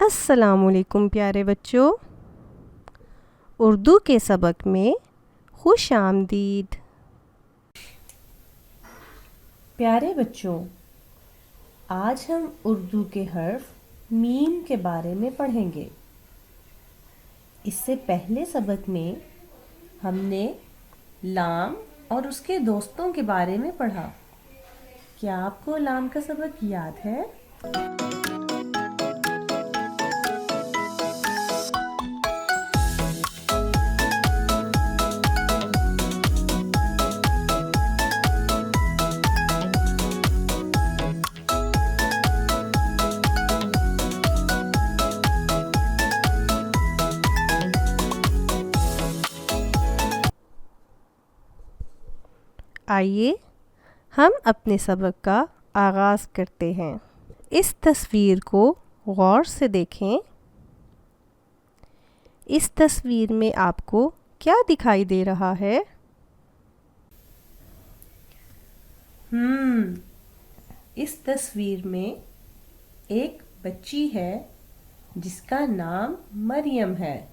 السلام علیکم پیارے بچوں، اردو کے سبق میں خوش آمدید۔ پیارے بچوں، آج ہم اردو کے حرف میم کے بارے میں پڑھیں گے۔ اس سے پہلے سبق میں ہم نے لام اور اس کے دوستوں کے بارے میں پڑھا۔ کیا آپ کو لام کا سبق یاد ہے؟ آئیے ہم اپنے سبق کا آغاز کرتے ہیں۔ اس تصویر کو غور سے دیکھیں۔ اس تصویر میں آپ کو کیا دکھائی دے رہا ہے؟ اس تصویر میں ایک بچی ہے جس کا نام مریم ہے۔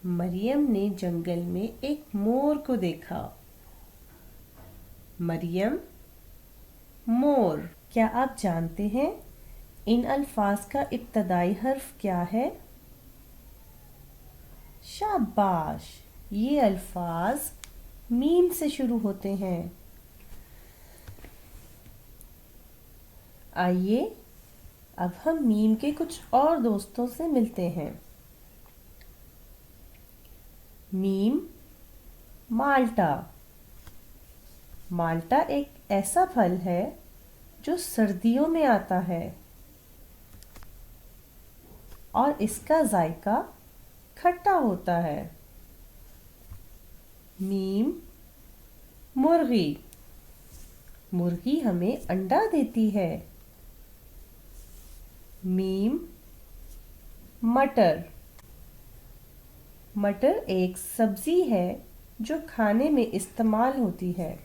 مریم نے جنگل میں ایک مور کو دیکھا۔ مریم، مور۔ کیا آپ جانتے ہیں ان الفاظ کا ابتدائی حرف کیا ہے؟ شاباش! یہ الفاظ میم سے شروع ہوتے ہیں۔ آئیے اب ہم میم کے کچھ اور دوستوں سے ملتے ہیں۔ میم، مالٹا۔ مالٹا ایک ایسا پھل ہے جو سردیوں میں آتا ہے اور اس کا ذائقہ کھٹا ہوتا ہے۔ میم، مرغی۔ مرغی ہمیں انڈا دیتی ہے۔ میم، مٹر۔ مٹر ایک سبزی ہے جو کھانے میں استعمال ہوتی ہے۔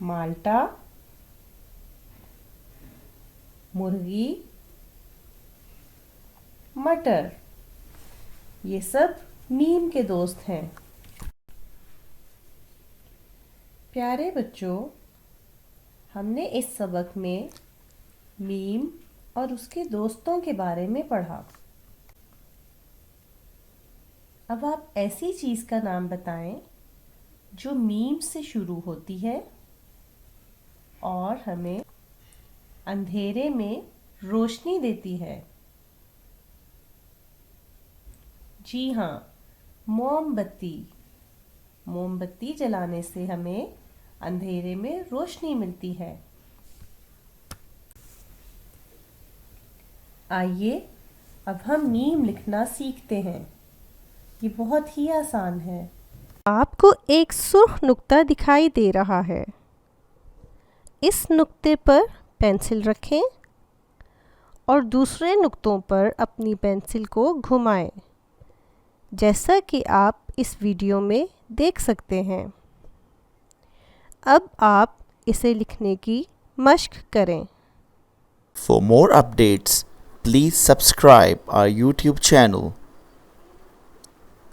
مالٹا، مرغی، مٹر، یہ سب میم کے دوست ہیں۔ پیارے بچوں، ہم نے اس سبق میں میم اور اس کے دوستوں کے بارے میں پڑھا۔ اب آپ ایسی چیز کا نام بتائیں جو میم سے شروع ہوتی ہے اور ہمیں اندھیرے میں روشنی دیتی ہے۔ جی ہاں، موم بتی۔ موم بتی جلانے سے ہمیں اندھیرے میں روشنی ملتی ہے۔ آئیے اب ہم میم لکھنا سیکھتے ہیں۔ یہ بہت ہی آسان ہے۔ آپ کو ایک سرخ نقطہ دکھائی دے رہا ہے۔ اس نقطے پر پینسل رکھیں اور دوسرے نقطوں پر اپنی پینسل کو گھمائیں، جیسا کہ آپ اس ویڈیو میں دیکھ سکتے ہیں۔ اب آپ اسے لکھنے کی مشق کریں۔ For more updates, please subscribe our YouTube channel.